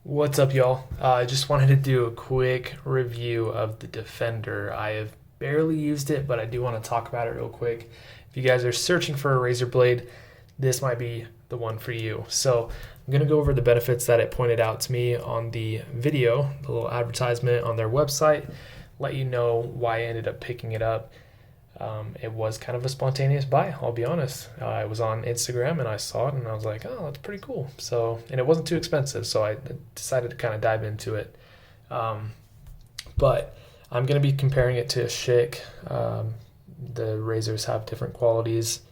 What's up, y'all? I just wanted to do a quick review of the Defender. I have barely used it, but I do want to talk about it real quick. If you guys are searching for a razor blade, this might be the one for you. So I'm going to go over the benefits that it pointed out to me on the video, the little advertisement on their website, let you know why I ended up picking it up. It was kind of a spontaneous buy, I'll be honest. I was on Instagram and I saw it and I was like, oh, that's pretty cool. So, and it wasn't too expensive, so I decided to kind of dive into it. But I'm going to be comparing it to a Schick. The razors have different qualities,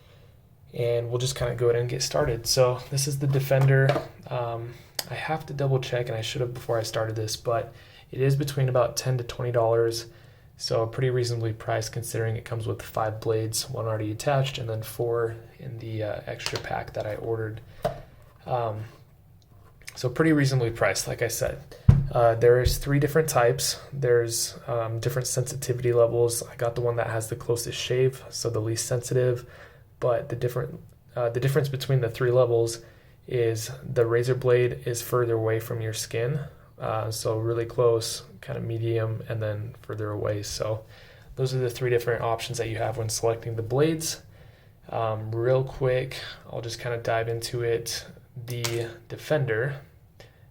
and we'll just kind of go ahead and get started. So, this is the Defender. I have to double check, and I should have before I started this, but it is between about $10 to $20. So pretty reasonably priced considering it comes with 5 blades, one already attached, and then 4 in the extra pack that I ordered. So pretty reasonably priced, like I said. There's 3 different types. There's different sensitivity levels. I got the one that has the closest shave, so the least sensitive. But the difference between the 3 levels is the razor blade is further away from your skin. So really close, kind of medium, and then further away. So those are the 3 different options that you have when selecting the blades. Real quick, I'll just kind of dive into it. The Defender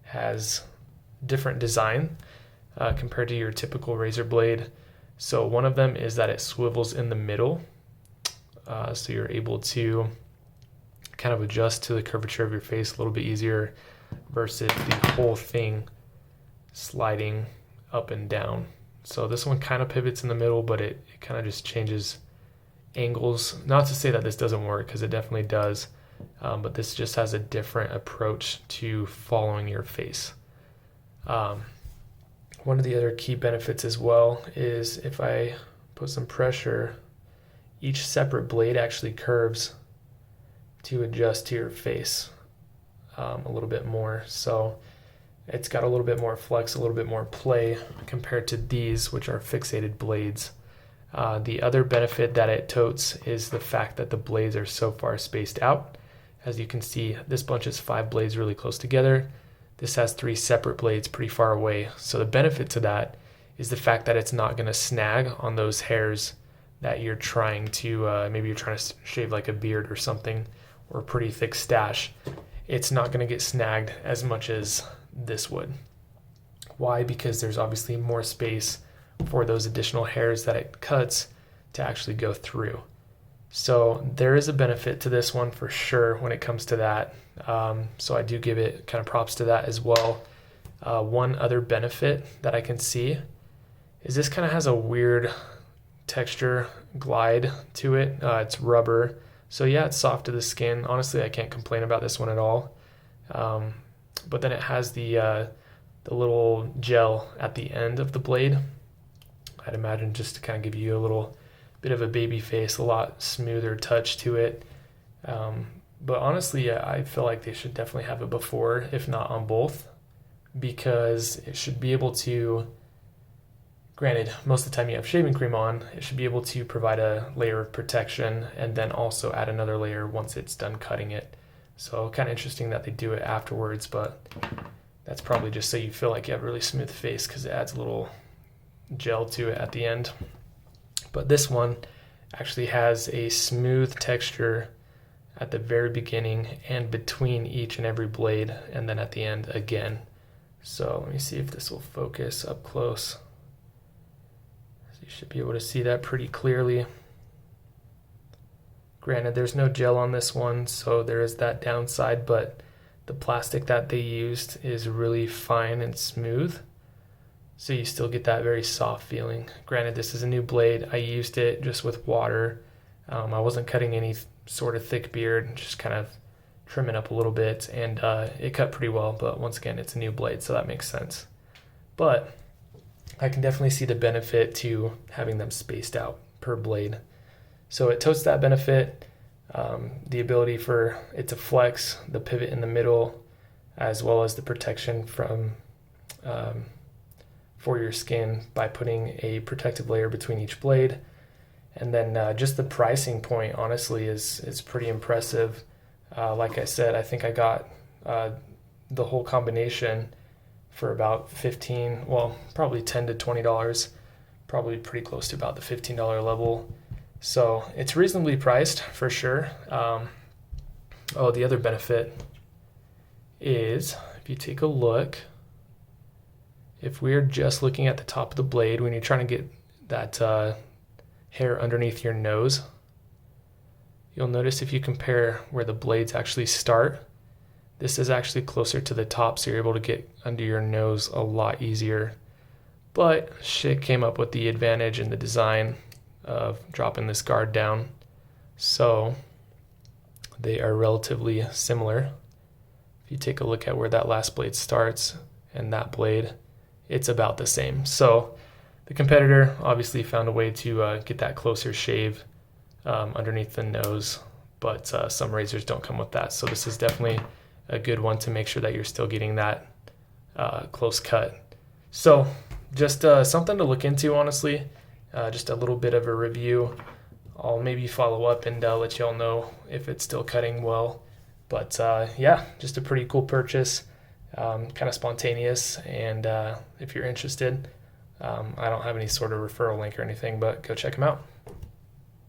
has different design compared to your typical razor blade. So one of them is that it swivels in the middle. So you're able to kind of adjust to the curvature of your face a little bit easier versus the whole thing sliding up and down. So this one kind of pivots in the middle, but it kind of just changes angles. Not to say that this doesn't work, because it definitely does, but this just has a different approach to following your face. One of the other key benefits as well is if I put some pressure, each separate blade actually curves to adjust to your face a little bit more. So it's got a little bit more flex, a little bit more play compared to these, which are fixated blades. The other benefit that it totes is the fact that the blades are so far spaced out. As you can see, this bunch is 5 blades really close together. This has 3 separate blades pretty far away. So the benefit to that is the fact that it's not going to snag on those hairs that you're trying to, maybe you're trying to shave like a beard or something, or a pretty thick stash. It's not going to get snagged as much as this would. Why? Because there's obviously more space for those additional hairs that it cuts to actually go through. So there is a benefit to this one for sure when it comes to that. So I do give it kind of props to that as well. One other benefit that I can see is this kind of has a weird texture glide to it. It's rubber. So yeah, it's soft to the skin. Honestly, I can't complain about this one at all. But then it has the little gel at the end of the blade. I'd imagine just to kind of give you a little bit of a baby face, a lot smoother touch to it. But honestly, yeah, I feel like they should definitely have it before, if not on both, because it should be able to, granted, most of the time you have shaving cream on, it should be able to provide a layer of protection and then also add another layer once it's done cutting it. So kind of interesting that they do it afterwards, but that's probably just so you feel like you have a really smooth face because it adds a little gel to it at the end. But this one actually has a smooth texture at the very beginning and between each and every blade, and then at the end again. So let me see if this will focus up close. So you should be able to see that pretty clearly. Granted, there's no gel on this one, so there is that downside, but the plastic that they used is really fine and smooth, so you still get that very soft feeling. Granted, this is a new blade. I used it just with water. I wasn't cutting any sort of thick beard, just kind of trimming up a little bit, and it cut pretty well, but once again, it's a new blade, so that makes sense. But I can definitely see the benefit to having them spaced out per blade. So it totes that benefit, the ability for it to flex, the pivot in the middle, as well as the protection from for your skin by putting a protective layer between each blade. And then just the pricing point, honestly, is pretty impressive. Like I said, I think I got the whole combination for about probably $10 to $20, probably pretty close to about the $15 level. So it's reasonably priced for sure. The other benefit is if you take a look, if we're just looking at the top of the blade, when you're trying to get that hair underneath your nose, you'll notice if you compare where the blades actually start, this is actually closer to the top, so you're able to get under your nose a lot easier. But Schick came up with the advantage in the design of dropping this guard down, so they are relatively similar. If you take a look at where that last blade starts and that blade, it's about the same. So the competitor obviously found a way to get that closer shave underneath the nose, but some razors don't come with that. So this is definitely a good one to make sure that you're still getting that close cut. So just something to look into, honestly. Just a little bit of a review. I'll maybe follow up and let y'all know if it's still cutting well. But yeah, just a pretty cool purchase, kind of spontaneous. And if you're interested, I don't have any sort of referral link or anything, but go check them out.